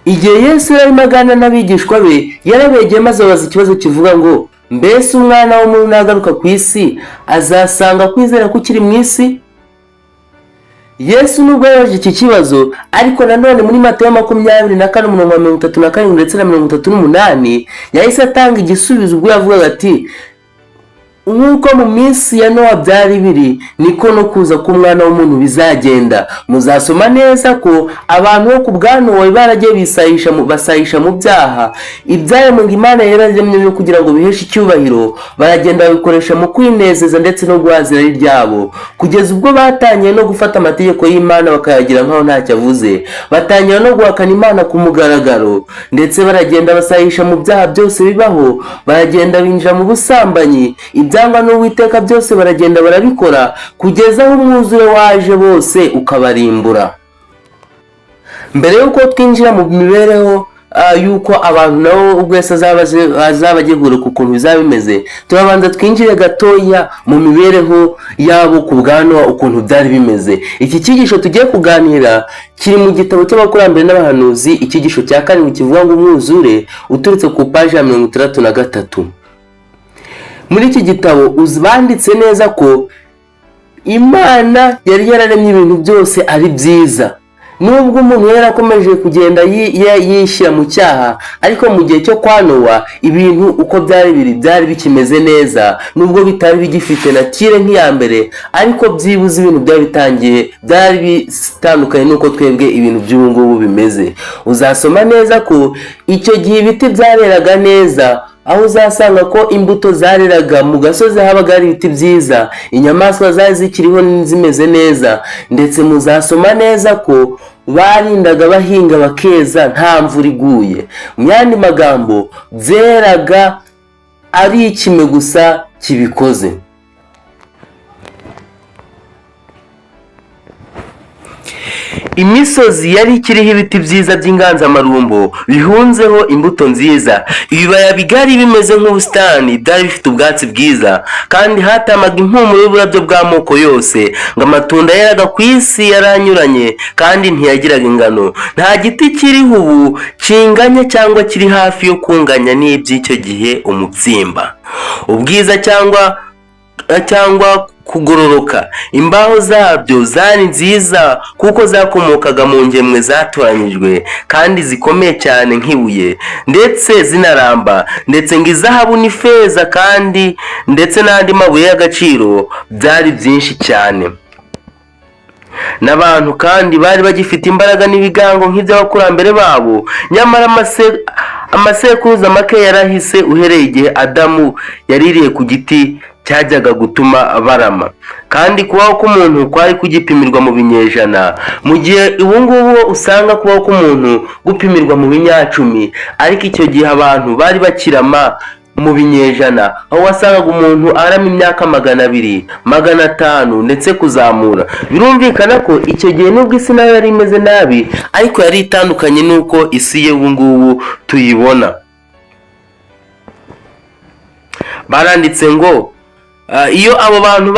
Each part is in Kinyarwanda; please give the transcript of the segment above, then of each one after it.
igihe Yesu yarimo aganira n'abigishwa be yarabegeye maze abaza ikibazo kivuga ngo mbese umwana w'umuntu nagaruka ku isi azasanga kwizera kukiri mu isi? Yesu nubwo yabaje iki kibazo ariko nanone muri Matayo 24:37 ndetse na 38 yahise atanga igisubizo ubwo yavugaga ati nk'uko mu minsi ya Nowa byari biri niko no kuza k'umwana w'umuntu bizagenda. Muzasoma neza ko abantu bo ku bwa Nowa baragiye basayisha mu byaha ibyaremwe ngo Imana yararemye kugira ngo biheshe icyubahiro, baragenda babikoresha mu kwinezeza ndetse no guhazira ryabo kugeza ubwo batangiye no gufata amategeko y'Imana bakayagira nkaho ntacyo avuze, batangira no guhakana Imana ku mugaragaro ndetse baragenda basayisha mu byaha byose bibaho, baragenda binjira mu busambanyi, ibyangwa n'Uwiteka byose baragenda barabikora kugeza aho umwuzure waje bose ukabarimbura. Mbere yuko twinjira mu mibereho yuko abantu nabo ubwo Yesu azaba agiye ku ukuntu bizaba bimeze, turabanza twinjire gatoya mu mibereho yabo ku bwa Nowa ukuntu byari bimeze. Iki cyigisho tugiye kuganira kiri mu gitabo cy'abakurambere n'abahanuzi, icyigisho cya 7 kivuga ngo umwuzure, uturutse ku paji ya 63. Muri iki gitabo banditse neza ko Imana yari yararemye ibintu byose ari byiza, nubwo umuntu yarakomeje kugenda yishyira mu cyaha, ariko mu gihe cyo kwa Nowa ibintu uko byari bikimeze neza, nubwo bitari bigifite natire nk'iya mbere, ariko byibuze ibintu byari bitangiye byari bitandukanye nuko twebwe ibintu by'ubu ngubu bimeze. Uzasoma neza ko icyo gihe ibiti byareraga neza, aho uzasanga ko imbuto zareraga mu gasozi habaga ari ibiti byiza, inyamaswa zari zikiriho zimeze neza, ndetse muzasoma neza ko barindaga bahinga bakeza nta mvura iguye. Mu yandi magambo byeraga ari ikime gusa kibikoze. Imisozi yari ikiriho ibiti byiza by'inganzamarumbo bihunzeho imbuto nziza, ibibaya bigari bimeze nk'ubusitani byari bifite ubwatsi bwiza, kandi hatamaga impumuro y'uburabyo bw'amoko yose, ngo amatunda yeraga ku isi yaranyuranye kandi ntiyagiraga ingano. Nta giti kiriho ubu kinganya cyangwa kiri hafi yo kunganya n'iby'icyo gihe umutsimba, ubwiza cyangwa kugororoka. Imbaho zabyo zari nziza kuko zakomokaga mu ngemwe zatoranyijwe kandi zikomeye cyane nk'ibuye, ndetse zinaramba, ndetse ngo izahabu n'ifeza kandi ndetse n'andi mabuye y'agaciro byari byinshi cyane. N'abantu kandi bari bagifite imbaraga n'ibigango nk'iby'abakurambere babo, nyamara amasekuruza make yarahise uhereye igihe Adamu yaririye ku giti cyajyaga gutuma barama, kandi kubaho k'umuntu kwari kugipimirwa mu binyejana, mu gihe ubu ngubu usanga kubaho k'umuntu gupimirwa mu binyacumi, ariko icyo gihe abantu bari bakirama mu binyejana, aho wasangaga umuntu arama imyaka 200, 500 ndetse kuzamura. Birumvikana ko icyo gihe nubwo isi nayo yari imeze nabi, ariko yari itandukanye nuko isi ye ubu ngubu tuyibona. Baranditse ngo iyo abo bantu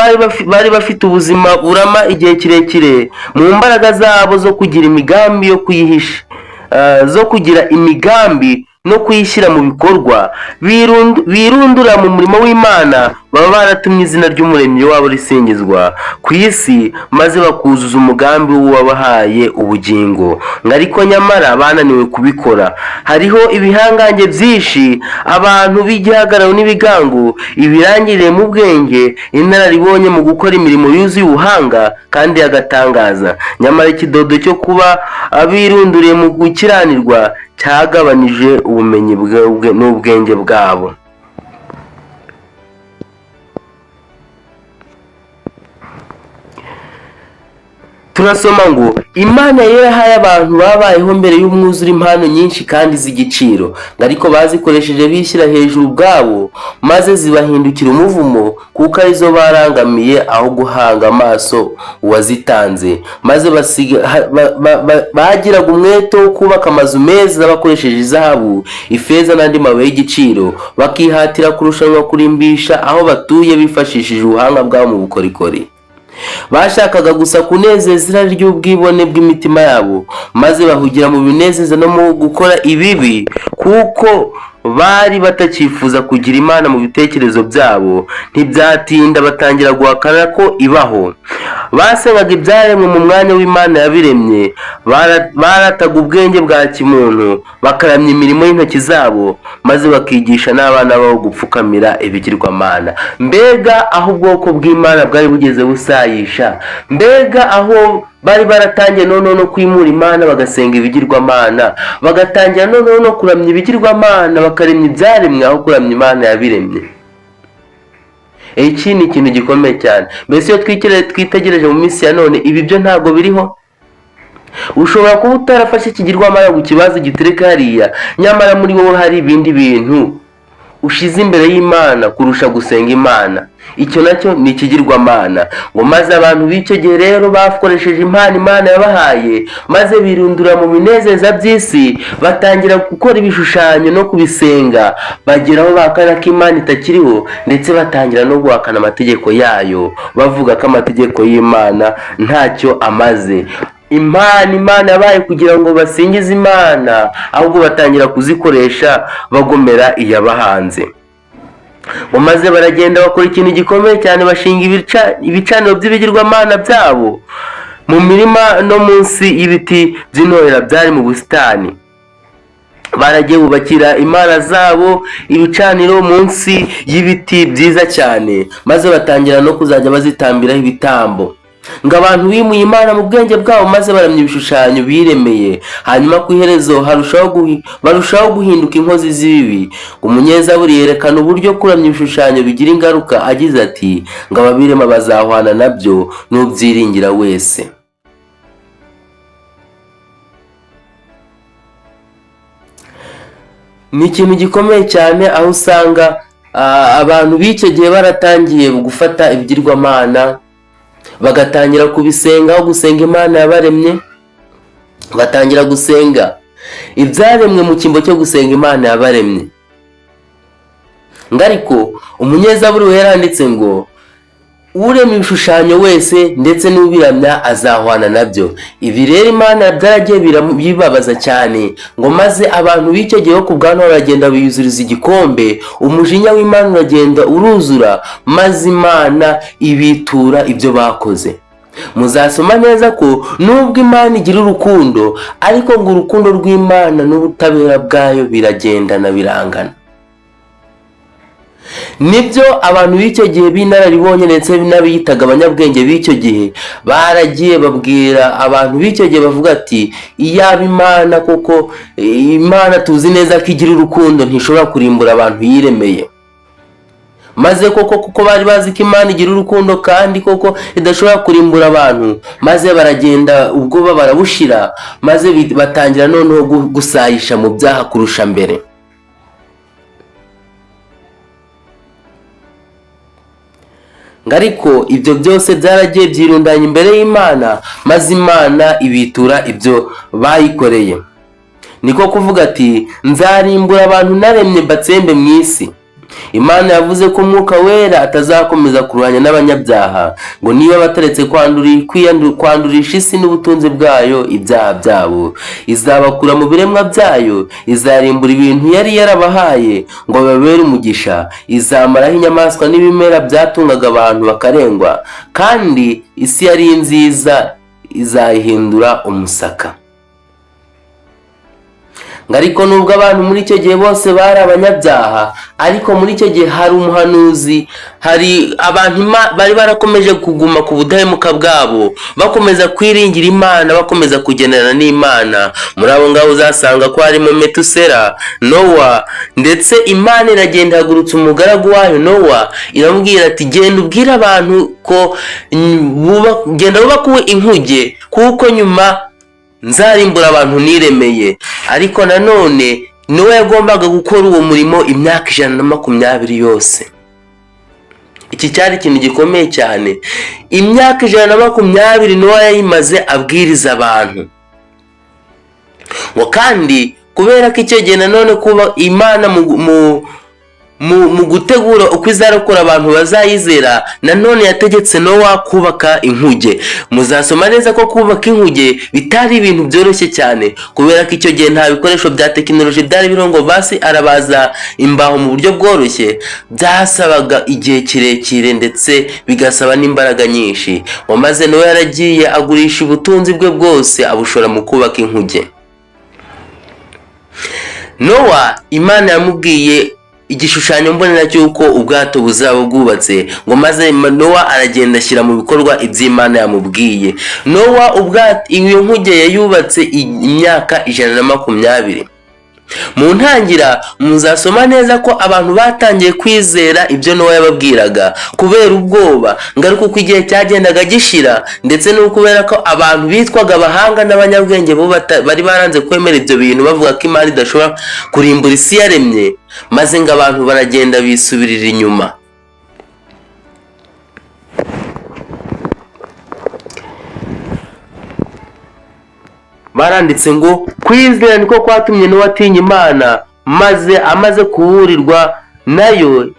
bari bafite ubuzima burama igihe kirekire mu mbaraga zabo zo kugira imigambi yo kuyihisha, zo kugira imigambi no kuyishyira mu bikorwa, birundura mu murimo w'Imana, baba baratumye izina ry'umuremyi wabo risingizwa ku isi, maze bakuzuza umugambi w'uwabahaye ubugingo. Ariko nyamara bananiwe kubikora. Hariho ibihangange byinshi, abantu b'igihagararo n'ibigango, ibirangiriye mu bwenge, inararibonye mu gukora imirimo yuzuye ubuhanga kandi y'agatangaza, nyamara ikidodo cyo kuba abirunduriye mu gukiranirwa cyagabanije ubumenyi n'ubwenge bwabo. Turasoma ngo Imana yarahaye abantu babayeho mbere y'umwuzure impano nyinshi kandi z'igiciro, ariko bazikoresheje bishyira hejuru ubwabo, maze zibahindukira umuvumo kuko arizo barangamiye aho guhanga amaso uwazitanze, maze bagiraga umwete wo kubaka amazu meza bakoresheje izahabu, ifeza n'andi mabuye y'igiciro, bakihatira kurushanwa kurimbisha aho batuye bifashishije ubuhanga bwabo mu bukorikori. bashakaga gusa kunezeza irari ry'ubwibone bw'imitima yabo, maze bahugira mu binezeza no mu gukora ibibi, kuko bari batakifuza kugira Imana mu bitekerezo byabo. Ntibyatinda batangira guhakana ko ibaho. Basengaga ibyaremwe mu mwanya w'Imana yabiremye, barataga ubwenge bwa kimuntu, bakaramya imirimo y'intoki zabo, maze bakigisha n'abana babo gupfukamira ibigirwamana. Mbega aho ubwoko bw'Imana bwari bugeze busayisha! Mbega aho bari baratangiye noneho no kwimura Imana bagasenga ibigirwamana, bagatangira noneho no kuramya ibigirwamana, bakaremya ibyaremwe aho kuramya Imana yabiremye. Iki ni ikintu gikomeye cyane. Mbese iyo twitegereje mu minsi ya none, ibi byo ntabwo biriho. Ushobora kuba utarafashe ikigirwamana ngo ikibazo gitereke hariya, nyamara muri wowe hari ibindi bintu ushize imbere y'Imana kurusha gusenga Imana. Icyo nacyo ni ikigirwamana. Ngo maze abantu b'icyo gihe rero bakoresheje impano Imana yabahaye, maze birundura mu binezeza by'isi, batangira gukora ibishushanyo no kubisenga, bageraho bahakana ko Imana itakiriho, ndetse batangira no guhakana amategeko yayo, bavuga ko amategeko y'Imana ntacyo amaze. Impano Imana yabaye kugira ngo basingize Imana, ahubwo batangira kuzikoresha bagomera iyabahanze. Maze baragenda bakora ikintu gikomeye cyane, bashinga ibicaniro by'ibigirwamana byabo mu mirima no munsi y'ibiti by'intorera byari mu busitani. Baragiye bubakira Imana zabo ibicaniro munsi y'ibiti byiza cyane, maze batangira no kuzajya bazitambiraho ibitambo. Ngo abantu bimuye Imana mu bwenge bwabo, maze baramya ibishushanyo biremeye. Hanyuma ku iherezo barushaho guhinduka inkozi z'ibibi. Umunyezaburi yerekana uburyo kuramya ibishushanyo bigira ingaruka, agize ati ngo ababirema bazahwana nabyo n'ubyiringira wese. Ni ikintu gikomeye cyane, aho usanga abantu b'icyo gihe baratangiye gufata ibigirwamana, bagatangira kubisenga aho gusenga Imana yabaremye. Batangira gusenga ibyaremwe mu cyimbo cyo gusenga Imana yabaremye. Ngo ariko umunyezaburi we yaranditse ngo urema ibishushanyo wese ndetse n'ubiramya azahwana nabyo. Ibi rero Imana byaragiye bibabaza cyane, ngo maze abantu b'icyo gihe ku bwanwa baragenda biyuzuriza igikombe, umujinya w'Imana uragenda uruzura, maze Imana ibitura ibyo bakoze. Muzasoma neza ko nubwo Imana igira urukundo, ariko ngo urukundo rw'Imana n'ubutabera bwayo biragendana, birangana. Nibyo abantu b'icyo gihe b'inararibonye ndetse n'abiyitaga abanyabwenge b'icyo gihe baragiye babwira abantu b'icyo gihe, bavuga ati iyaba Imana koko, Imana tuzi neza ko igira urukundo, ntishobora kurimbura abantu yiremeye. Maze kuko bari bazi ko Imana igira urukundo kandi koko idashobora kurimbura abantu, maze baragenda ubwoba barabushira, maze batangira noneho gusayisha mu byaha kurusha mbere. Ngo ariko ibyo byose byaragiye byirundanya imbere y'Imana, maze Imana ibitura ibyo bayikoreye. Niko kuvuga ati nzarimbura abantu naremye mbatsembe mu isi. Imana yavuze ko Umwuka Wera atazakomeza kurwanya n'abanyabyaha, ngo niba bataretse kwandurisha isi n'ubutunzi bwayo ibyaha byabo, izabakura mu biremwa byayo, izarimbura ibintu yari yarabahaye ngo babere umugisha, izamaraho inyamaswa n'ibimera byatungaga abantu bakarengwa, kandi isi yari nziza izayihindura umusaka. Ariko nubwo abantu muri icyo gihe bose bari abanyabyaha, ariko muri icyo gihe hari umuhanuzi, hari abantu bari barakomeje kuguma ku budahemuka bwabo, bakomeza kwiringira Imana, bakomeza kugendana n'Imana. Muri abo ngabo uzasanga ko harimo Metusela, Nowa, ndetse Imana iragenda ihagurutsa umugaragu wayo Nowa, iramubwira ati genda ubwire abantu ko genda bubake inkuge, kuko nyuma nzarimbura abantu niremeye. Ariko nanone Nowa yagombaga gukora uwo murimo imyaka 120 yose. Iki cyari ikintu gikomeye cyane. Imyaka 120 Nowa yayimaze abwiriza abantu. Ngo kandi kubera ko icyo gihe nanone kuba Imana mu gutegura uko izarokora abantu bazayizera, nanone yategetse Nowa kubaka inkuge. Muzasoma neza ko kubaka inkuge bitari ibintu byoroshye cyane, kubera ko icyo gihe nta bikoresho bya tekinoloji byari biriho ngo basi arabaza imbaho mu buryo bworoshye. Byasabaga igihe kirekire ndetse bigasaba n'imbaraga nyinshi. Maze Nowa yaragiye agurisha ubutunzi bwe bwose abushora mu kubaka inkuge. Nowa, Imana yamubwiye igishushanyo mbonera cy'uko ubwato buzaba bwubatse, ngo maze Nowa aragenda ashyira mu bikorwa iby'Imana yamubwiye. Nowa iyo nkuge yayubatse imyaka 120. Mu ntangira muzasoma neza ko abantu batangiye kwizera ibyo Nowa yababwiraga kubera ubwoba, ngaruka uko igihe cyagendaga gishira, ndetse no kubera ko abantu bitwaga abahanga n'abanyabwenge bo bari baranze kwemera ibyo bintu, bavuga ko Imana idashobora kurimbura isi yaremye, maze ngo abantu baragenda bisubirira inyuma. Baranditse ngo kwizera niko kwatumye Nowa atinya Imana, maze amaze kuburirwa nayo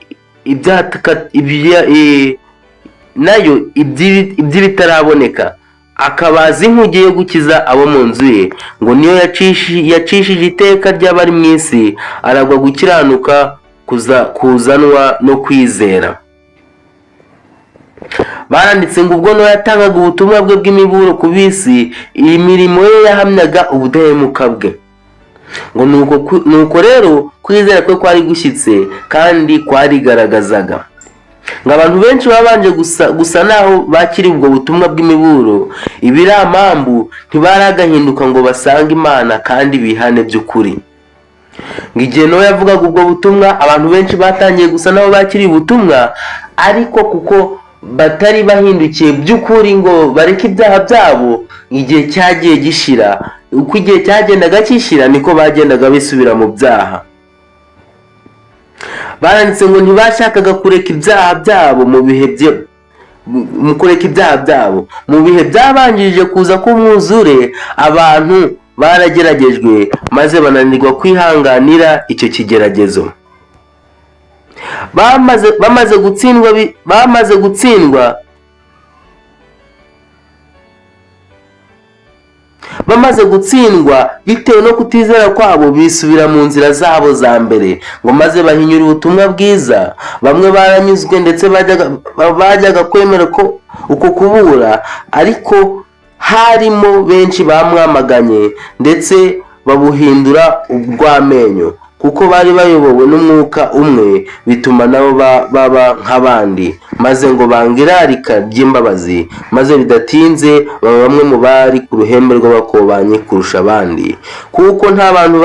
iby'ibitaraboneka, akabaza inkuge yo gukiza abo mu nzu ye, ngo niyo yacishije iteka ry'abari mu isi, aragwa gukiranuka kuzanwa no kwizera. Baranditse ngo ubwo Nowa yatangaga ubutumwa bwe bw'imiburo ku bisi, iyi mirimo ye yahamyaga ubudahemuka bwe. Ngo nuko rero kwizera kwe kwari gushyitse kandi kwarigaragazaga. Ngo abantu benshi babanje gusa naho bakiri ubwo butumwa bw'imiburo, ibiramambu ntibaragahinduka ngo basange Imana kandi bihane by'ukuri. Ngo igihe Nowa yavugaga ubwo butumwa, abantu benshi batangiye gusa naho bakiri ubutumwa, ariko kuko batari bahindukiye by'ukuri ngo bareke ibyaha byabo, igihe cyagiye gishira. Uko igihe cyagendaga gishira niko bagendaga bisubira mu byaha. Baranditse ngo ntibashakaga kureka ibyaha byabo mu bihe byabanjirije kuza k'umwuzure. Abantu barageragejwe maze bananirwa kwihanganira icyo kigeragezo. Bamaze gutsindwa bitewe no kutizera kwabo, bisubira mu nzira zabo za mbere, ngo maze bahinyura ubutumwa bwiza. Bamwe baranyuzwe ndetse bajyaga kwemera ko uko kubura, ariko harimo benshi bamwamaganye ndetse babuhindura urw'amenyo, kuko bari bayobowe n'umwuka umwe, bituma nabo baba nk'abandi, maze ngo banga irarika ry'imbabazi, maze bidatinze baba bamwe mu bari ku ruhembe rw'abakobanyi kurusha abandi. Kuko nta bantu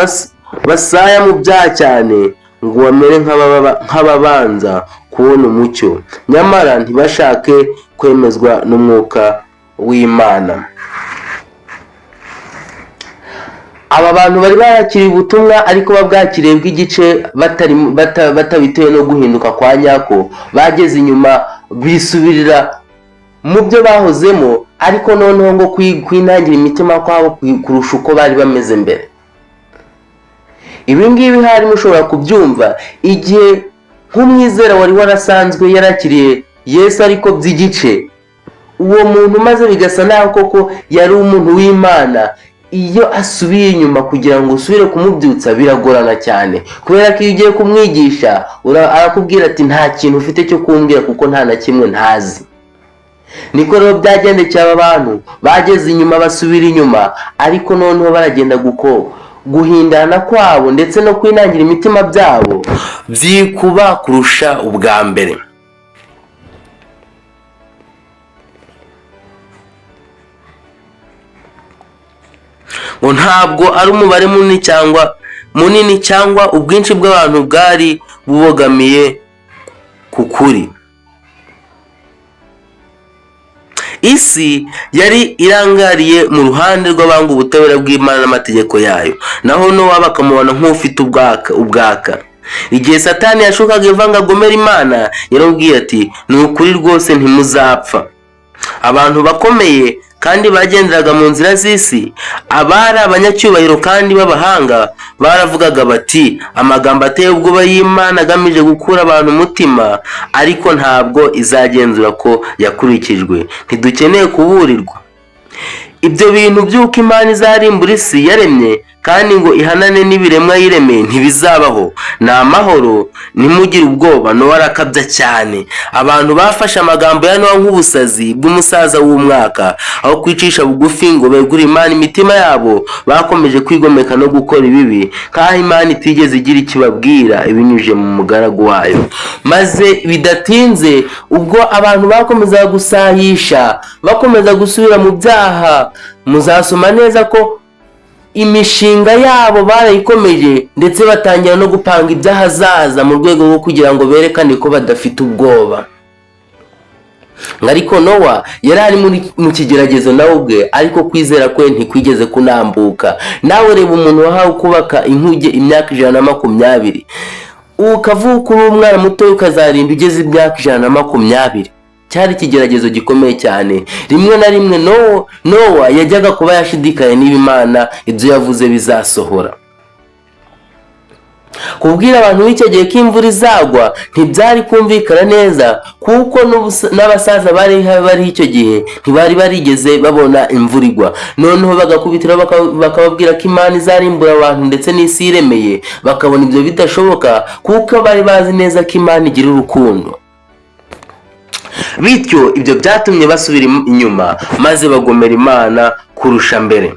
basaya mu byaha cyane ngo bamere nk'ababanza kubona umucyo, nyamara ntibashake kwemezwa n'umwuka w'Imana. Aba bantu bari barakiriye ubutumwa ariko babwakiriye bw'igice, batabitewe no guhinduka kwa nyako. Bageze inyuma bisubirira mu byo bahozemo, ariko noneho ngo kwinangira imitima kwabo kurusha uko bari bameze mbere. Ibi ngibi hari mushobora kubyumva igihe nk'umwizera wari warasanzwe yarakiriye Yesu ariko by'igice, uwo muntu maze bigasa naho koko yari umuntu w'Imana, iyo asubiye inyuma kugira ngo usubire kumubyutsa biragorana cyane, kubera ko iyo ugiye kumwigisha arakubwira ati nta kintu ufite cyo kumbwira kuko nta na kimwe ntazi. Niko rero byagendekeye aba bantu, bageze inyuma basubira inyuma, ariko noneho baragenda guhindana kwabo ndetse no kwinangira imitima byabo byikuba kurusha ubwa mbere. Ngo ntabwo ari umubare munini cyangwa ubwinshi bw'abantu bwari bubogamiye ku kuri. Isi yari irangariye mu ruhande rw'abanga ubutabera bw'Imana n'amategeko yayo, naho Nowa bakamubona nk'ufite ubwaka. Igihe Satani yashukaga Eva ngo agomere Imana, yaramubwiye ati ni ukuri rwose ntimuzapfa. Abantu bakomeye kandi bagenderaga mu nzira z'isi, abari abanyacyubahiro kandi b'abahanga baravugaga bati amagambo ateye ubwoba y'Imana agamije gukura abantu umutima, ariko ntabwo izagenzura ko yakurikijwe. Ntidukeneye kuburirwa ibyo bintu by'uko Imana izarimbura isi yaremye kandi ngo ihanane n'ibiremwa yiremeye ntibizabaho. Ni amahoro, ntimugire ubwoba. Nowa arakabya cyane. Abantu bafashe amagambo ya Nowa nk'ubusazi bw'umusaza w'umwaka, aho kwicisha bugufi ngo begure Imana imitima yabo, bakomeje kwigomeka no gukora ibibi, nk'aho Imana itigeze igira ikibabwira ibinyujije mu mugaragu wayo. Maze bidatinze, ubwo abantu bakomezaga gusahisha, bakomeza gusubira mu byaha, muzasoma neza ko imishinga yabo barayikomeje, ndetse batangira no gupanga iby'ahazaza mu rwego rwo kugira ngo berekane ko badafite ubwoba. Ariko Nowa yari ari mu kigeragezo nawe ubwe, ariko kwizera kwe ntikwigeze kunambuka. Nawe reba umuntu wahawe kubaka inkuge imyaka 120, ukavuka uri umwana muto ukazarinda ugeze imyaka 120. Cyari ikigeragezo gikomeye cyane. Rimwe na rimwe Nowa yajyaga kuba yashidikanya niba Imana ibyo yavuze bizasohora. Kubwira abantu b'icyo gihe ko imvura izagwa ntibyari kumvikana neza, kuko n'abasaza bari icyo gihe ntibari barigeze babona imvura igwa. Noneho bagakubitira bakababwira ko Imana izarimbura abantu ndetse n'isi yiremeye, bakabona ibyo bidashoboka kuko bari bazi neza ko Imana igira urukundo. Bityo ibyo byatumye basubira inyuma, maze bagomera Imana kurusha mbere.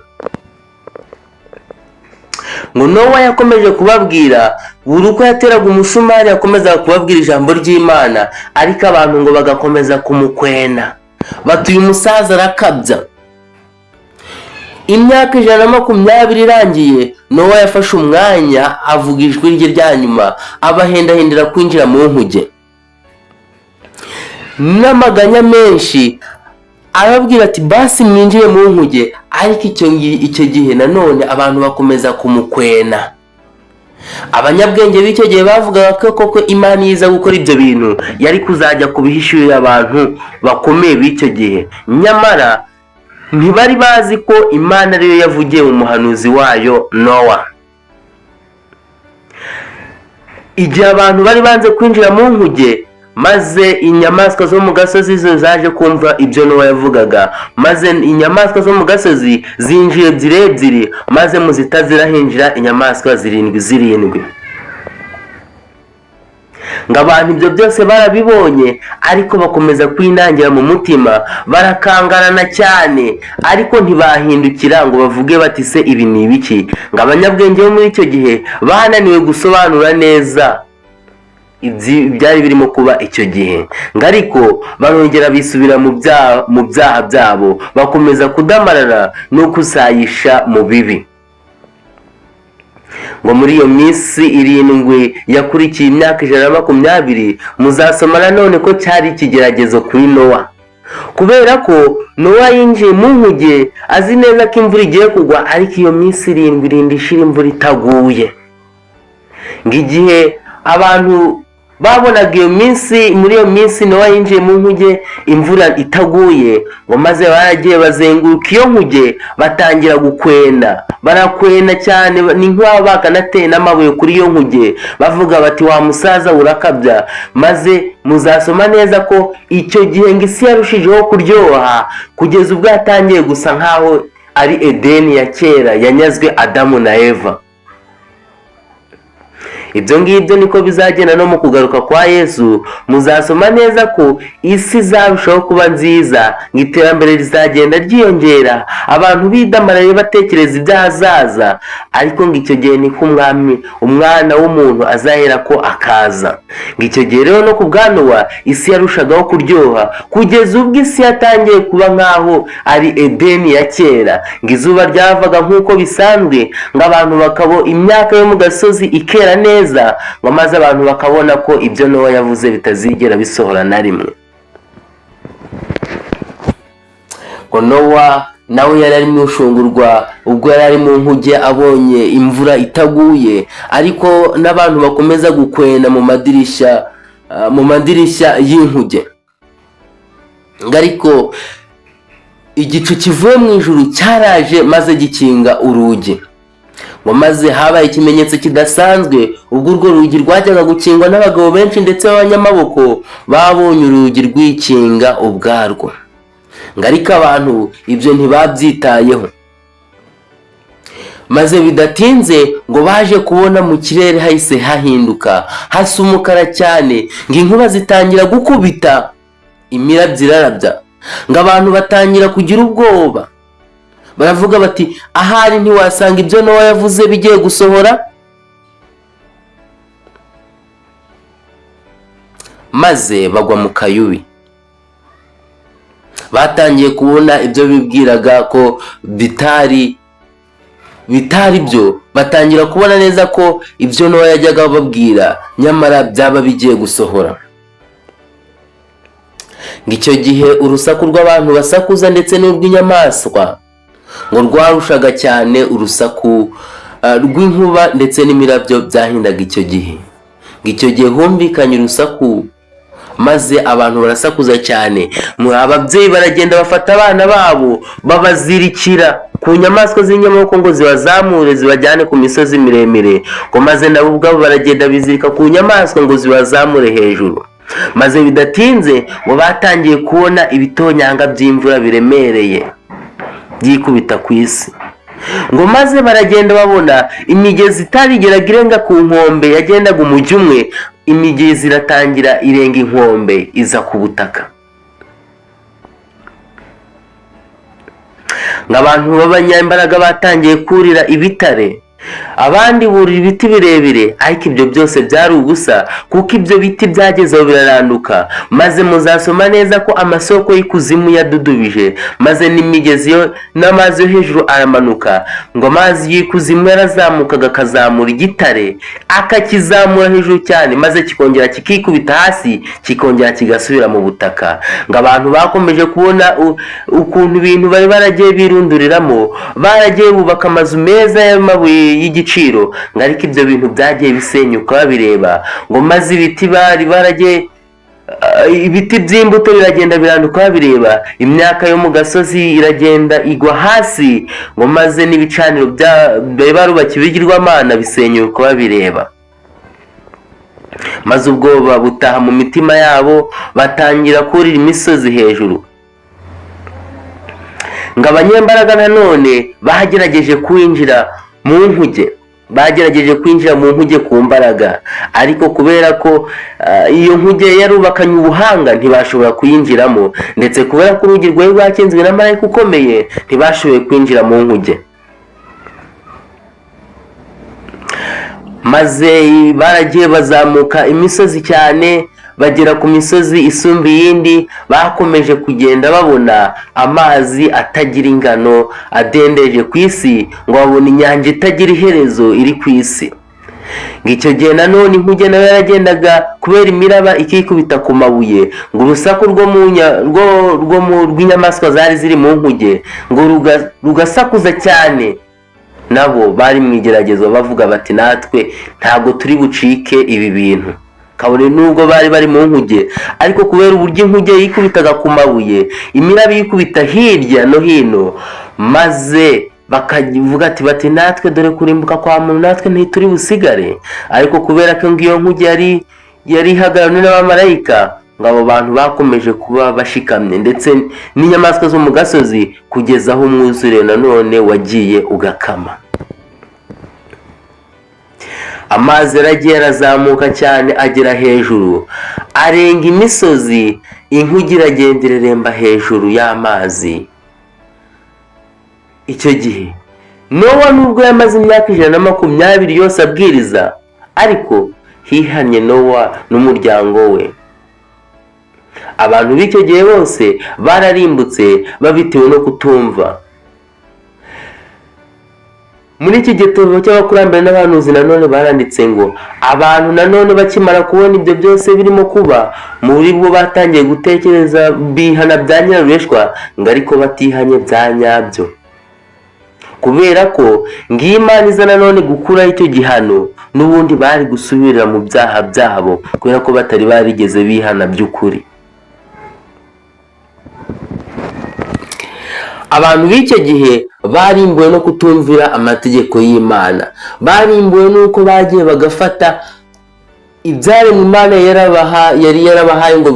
Ngo Nowa yakomeje kubabwira, buri uko yateraga umusumari yakomezaga kubabwira ijambo ry'Imana, ariko abantu ngo bagakomeza kumukwena, batuye umusaza arakabya. Imyaka 120 irangiye, Nowa yafashe umwanya avuga ijwi rye rya nyuma, abahendahendera kwinjira mu nkuge n'amaganya menshi, arababwira ati basi mwinjire mu nkuge. Ariko icyo gihe nanone abantu bakomeza kumukwena. Abanyabwenge b'icyo gihe bavugaga ko koko Imana iza gukora ibyo bintu yari kuzajya kubihishurira abantu bakomeye b'icyo gihe, nyamara ntibari bazi ko Imana ariyo yavugiye mu muhanuzi wayo Nowa. Igihe abantu bari banze kwinjira mu nkuge, maze inyamaswa zo mu gasozi zo zaje kumva ibyo Nowa yavugaga, maze inyamaswa zo mu gasozi zinjiye ebyiri, maze mu zitazira hinjira inyamaswa 7. Ngo abantu ibyo byose barabibonye, ariko bakomeza kwinangira mu mutima, barakangarana cyane, ariko ntibahindukira ngo bavuge bati se ibi ni ibiki. Ngo abanyabwenge bo muri icyo gihe bananiwe gusobanura neza byari birimo kuba icyo gihe. Ngo ariko barongera bisubira mu byaha byabo, bakomeza kudamarara no kusayisha mu bibi. Ngo muri iyo minsi 7 yakurikiye imyaka 120, muzasoma nanone ko cyari ikigeragezo kuri Nowa, kubera ko Nowa yinjiye mu nkuge azi neza ko imvura igiye kugwa, ariko iyo minsi 7 irinda ishira imvura itaguye. Ngo igihe abantu babonaga iyo minsi, muri iyo minsi Nowa yinjiye mu nkuge imvura itaguye, ngo maze baragiye bazenguruka iyo nkuge, batangira gukwena, barakwena cyane, ni nk'aho bakanateye n'amabuye kuri iyo nkuge, bavuga bati wa musaza urakabya. Maze muzasoma neza ko icyo gihe ngo isi yarushijeho kuryoha, kugeza ubwo yatangiye gusa nk'aho ari Edeni ya kera yanyazwe Adamu na Eva. Ibyo ngibyo niko bizagenda no mu kugaruka kwa Yesu. Muzasoma neza ko isi izarushaho kuba nziza, iterambere rizagenda ryiyongera, abantu bidamaraye batekereza ibyahazaza, ariko ngo icyo gihe niko umwana w'umuntu azahera ko akaza. Ngo icyo gihe rero no ku bwa Nowa isi yarushagaho kuryoha, kugeza ubwo isi yatangiye kuba nk'aho ari Edeni ya kera. Ngo izuba ryavaga nk'uko bisanzwe, ngo abantu bakabo imyaka yo mu gasozi ikera neza, ngo maze abantu bakabona ko ibyo Nowa yavuze bitazigera bisohora na rimwe. Ngo Nowa nawe yari ari mu ushungurwa, ubwo yari ari mu nkuge abonye imvura itaguye, ariko n'abantu bakomeza gukwena mu madirishya y'inkuge. Ngo ariko igicu kivuye mu ijuru cyaraje maze gikinga urugi. ngo maze habaye ikimenyetso kidasanzwe ubwo urwo rugi rwajyaga gukingwa n'abagabo benshi ndetse b'abanyamaboko babonye urugi rwikinga ubwarwo. ngo ariko abantu ibyo ntibabyitayeho. maze bidatinze ngo baje kubona mu kirere hahise hahinduka hasa umukara cyane, ngo inkuba zitangira gukubita, imirabyo irarabya, ngo abantu batangira kugira ubwoba. baravuga bati ahari ntiwasanga ibyo Nowa yavuze bigiye gusohora. maze bagwa mu kayubi. batangiye kubona ibyo bibwiraga ko bitari byo, batangira kubona neza ko ibyo Nowa yajyaga babwira nyamara byaba bigiye gusohora. ngo icyo gihe urusaku rw'abantu basakuza ndetse n'urw'inyamaswa ngo rwarushaga cyane urusaku rw'inkuba ndetse n'imirabyo byahindaga icyo gihe. ngo icyo gihe humvikanye urusaku maze abantu barasakuza cyane. ababyeyi baragenda bafata abana babo babazirikira ku nyamaswa z'inyamaboko ngo zibazamure zibajyane ku misozi miremire. ngo maze nabo ubwabo baragenda bizirika ku nyamaswa ngo zibazamure hejuru. maze bidatinze ngo batangiye kubona ibitonyanga by'imvura biremereye byikubita ku isi. ngo maze baragenda babona imigezi itarigeraga irenga ku nkombe yagendaga umujyi umwe, imigezi iratangira irenga inkombe iza ku butaka. ngo abantu b'abanyambaraga batangiye kurira ibitare, abandi burira ibiti birebire, ariko ibyo byose byari ubusa kuko ibyo biti byagezeho biraranduka. maze muzasoma neza ko amasoko y'ikuzimu yadudubije, maze n'imigezi n'amazi yo hejuru aramanuka. ngo amazi y'ikuzimu yarazamukaga akazamura igitare akakizamura hejuru cyane, maze kikongera kikikubita hasi kikongera kigasubira mu butaka. ngo abantu bakomeje kubona ukuntu ibintu bari baragiye birunduriramo, baragiye bubaka amazu meza y'amabuye y'igiciro. ngo ariko ibyo bintu byagiye bisenyuka babireba. ngo maze ibiti ibiti by'imbuto biragenda biranduka babireba, imyaka yo mu gasozi iragenda igwa hasi. ngo maze n'ibicaniro bari barubakiye ibigirwamana bisenyuka babireba. maze ubwoba butaha mu mitima yabo batangira kurira imisozi hejuru. ngo abanyembaraga nanone bagerageje kwinjira mu nkuge ku mbaraga, ariko kubera ko iyo nkuge yarubakanye ubuhanga ntibashobora kuyinjiramo, ndetse kubera ko urugi rwari rwakinzwe na marayika ukomeye ntibashoboye kwinjira mu nkuge. maze baragiye bazamuka imisozi cyane bagera ku misozi isumba iyindi. bakomeje kugenda babona amazi atagira ingano adendeje ku isi, ngo babone inyanja itagira iherezo iri ku isi. ngo icyo gihe nanone inkuge nayo yaragendaga kubera imiraba ikikubita ku mabuye. ngo urusaku rw'inyamaswa zari ziri mu nkuge ngo rugasakuza cyane. nabo bari mu igeragezo bavuga bati natwe ntabwo turi bucike ibi bintu. kabone nubwo bari mu nkuge, ariko kubera uburyo inkuge yikubitaga ku mabuye, imiraba yikubita hirya no hino, maze bakavuga ati natwe dore kurimbuka kwa muntu natwe ntituri busigare. ariko kubera ko iyo nkuge yari ihagarariwe n'abamarayika, ngo abo bantu bakomeje kuba bashikamye, ndetse n'inyamaswa zo mu gasozi kugeza aho umwuzure nanone wagiye ugakama. amazi yaragiye arazamuka cyane agera hejuru arenga imisozi, inkuge iragenda ireremba hejuru y'amazi. icyo gihe Nowa nubwo yamaze imyaka 120 yose abwiriza, ariko hihanye Nowa n'umuryango we. abantu b'icyo gihe bose bararimbutse babitewe no kutumva. muri iki gitabo cy'abakurambere n'abahanuzi nanone baranditse ngo abantu nanone bakimara kubona ibyo byose birimo kuba, muri bo batangiye gutekereza bihana bya nyirarureshwa, ngo ariko batihanye bya nyabyo, kubera ko ngiyo Imana iza nanone gukuraho icyo gihano, n'ubundi bari gusubirira mu byaha byabo kubera ko batari barigeze bihana by'ukuri. abantu b'icyo gihe barimbuwe no kutumvira amategeko y'Imana, barimbuwe n'uko bagiye bagafata ibyaremwe Imana yari yarabahaye ngo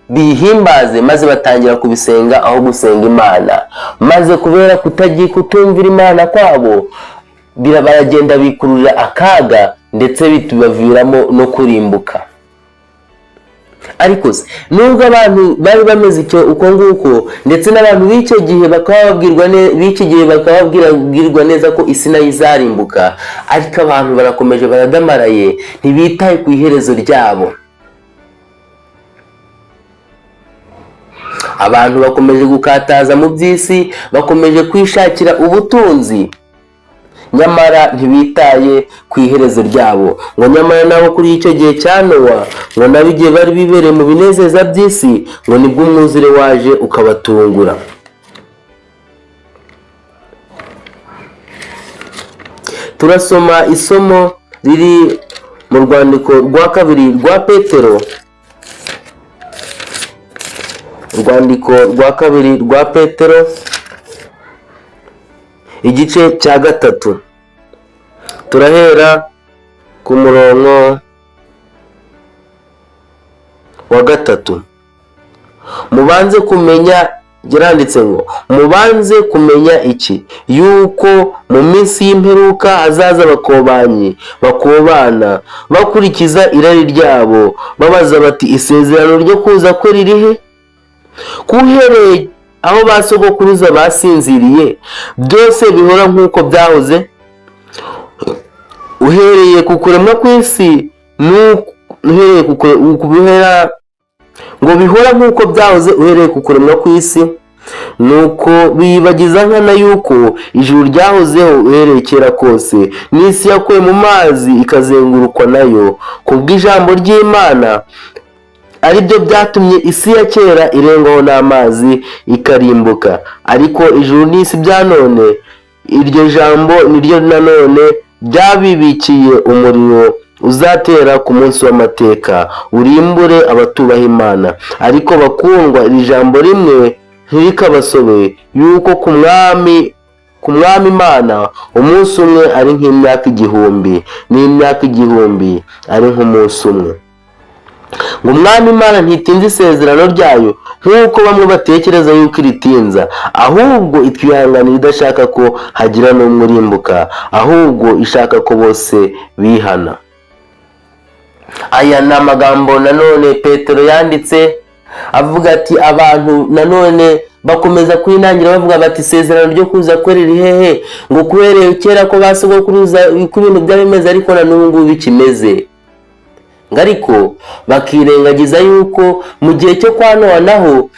bihimbaze, maze batangira kubisenga aho gusenga Imana, maze kubera kutumvira Imana kwabo baragenda bikururira akaga ndetse bitubaviramo no kurimbuka. Ariko nubwo abantu bari bameze uko nguko, ndetse n'abantu b'icyo gihe bakaba babwirwa neza ko isi nayo izarimbuka, ariko abantu barakomeje baradamaraye, ntibitaye ku iherezo ryabo. Abantu bakomeje gukataza mu by'isi, bakomeje kwishakira ubutunzi, nyamara ntibitaye ku iherezo ryabo. Ngo nyamara nabo kuri icyo gihe cya Nowa, ngo nabo igihe bari bibereye mu binezeza by'isi, ngo nibwo umwuzure waje ukabatungura. Turasoma isomo riri mu rwandiko rwa kabiri rwa Petero, urwandiko rwa kabiri rwa Petero, igice cya 3, turahera ku murongo wa 3. Mubanze kumenya, geranditse ngo mubanze kumenya iki, yuko mu minsi y'imperuka hazaza abakobanyi bakobana, bakurikiza irari ryabo, babaza bati isezerano ryo kuza kwe ririhe? Kuhereye aho basogokuruza basinziriye byose bihora nk'uko byahoze, uhereye ku kuremwa kw'isi ngo bihora nk'uko byahoze uhereye ku kuremwa kw'isi, nuko bibagiza nkana yuko ijuru ryahozeho uhereye kera kose, n'isi yakuwe mu mazi ikazengurukwa nayo kubw'ijambo ry'Imana, ari byo byatumye isi ya kera irengwaho n'amazi ikarimbuka. Ariko ijuru n'isi bya none, iryo jambo niryo nanone byabibikiye umuriro uzatera ku munsi w'amateka, urimbure abatubaha Imana. Ariko bakundwa, iri jambo rimwe ntirikabasobe, yuko ku mwami Imana umunsi umwe ari nk'imyaka 1000, n'imyaka 1000 ari nk'umunsi umwe. ngo umwami Imana ntitinze isezerano ryayo nk'uko bamwe batekereza yuko iritinza, ahubwo itwihanganira idashaka ko hagira n'umwe urimbuka, ahubwo ishaka ko bose bihana. Aya ni amagambo nanone Petero yanditse avuga ati abantu nanone bakomeza kwinangira bavuga bati isezerano ryo kuza kwe riri hehe, ngo kubereye kera ko basogokuruza ko ibintu byari bimeze ariko na n'ubu ngubu bikimeze. Ariko bakirengagiza yuko mu gihe cyo kwa Nowa naho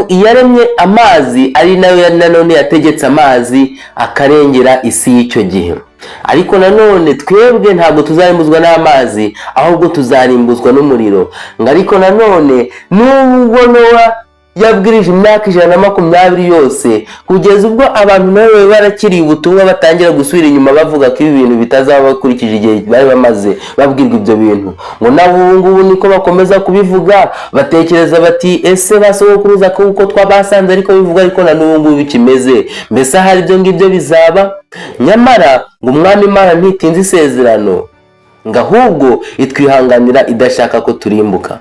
iyaremye amazi ari nayo nanone yategetse amazi akarengera isi y'icyo gihe. Ariko nanone twebwe ntabwo tuzarimbuzwa n'amazi, ahubwo tuzarimbuzwa n'umuriro. Ariko nanone nubwo Nowa yabwirije imyaka 120 yose, kugeza ubwo abantu nawe barakiriye ubutumwa batangira gusubira inyuma bavuga ko ibi bintu bitazaba bakurikije igihe bari bamaze babwirwa ibyo bintu, ngo nabo ubu ngubu niko bakomeza kubivuga, batekereza bati ese basogokuruza kuko twabasanze ariko bivuga ariko na n'ubu ngubu bikimeze, mbese hari ibyo ngibyo bizaba? Nyamara ngo umwami Imana ntitinze isezerano, ngo ahubwo itwihanganira idashaka ko turimbuka.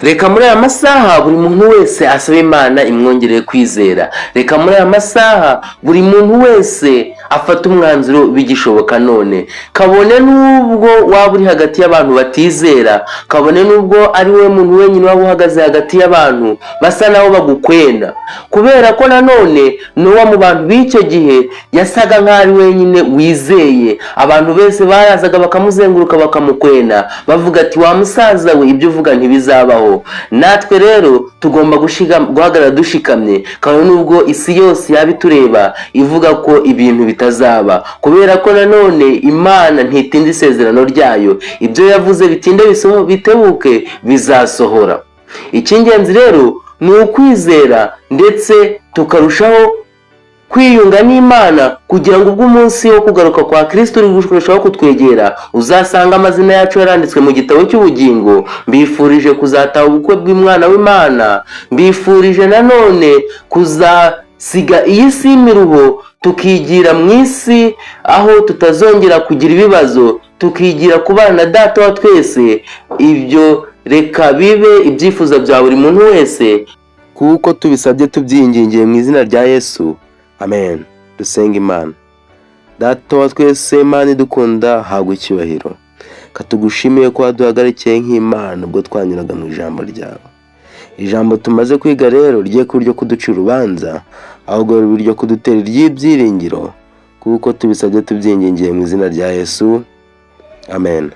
Reka muri aya masaha buri muntu wese asaba Imana imwongereye kwizera. Reka muri aya masaha buri muntu wese afata umwanzuro bigishoboka none, kabone nubwo waba uri hagati y'abantu batizera, kabone nubwo ari we muntu wenyine waba uhagaze hagati y'abantu basa naho bagukwena, kubera ko nanone Nowa mu bantu b'icyo gihe yasaga nk'ari wenyine wizeye. Abantu bese barazaga bakamuzenguruka bakamukwena bavuga ati wa musaza we ibyo uvuga ntibizabaho. Natwe rero tugomba guhagarara dushikamye, kabone nubwo isi yose yabitureba ivuga ko ibintu bitazaba, kubera ko nanone Imana ntitinda isezerano ryayo. Ibyo yavuze bitinde bitebuke bizasohora. Icy'ingenzi rero ni ukwizera ndetse tukarushaho kwiyunga n'Imana, kugira ngo ubwo umunsi wo kugaruka kwa Kristo uri kurushaho kutwegera uzasanga amazina yacu yaranditswe mu gitabo cy'ubugingo. Mbifurije kuzataha ubukwe bw'Umwana w'Imana. Mbifurije nanone kuzasiga iyi si y'imiruho tukigira mu isi aho tutazongera kugira ibibazo, tukigira kubana na Data wa twese. Ibyo reka bibe ibyifuzo bya buri muntu wese, kuko tubisabye tubyingingiye mu izina rya Yesu, amen. Dusenga Imana. Data wa twese, Imana idukunda, habwa icyubahiro. Katugushimiye ko waduhagarikiye nk'Imana ubwo twanyuraga mu ijambo ryawe. Ijambo tumaze kwiga rero rigiye kuba iryo kuduca urubanza, ahubwo ribe iryo kudutera iry'ibyiringiro, kuko tubisabye tubyingingiye mu izina rya Yesu, amen.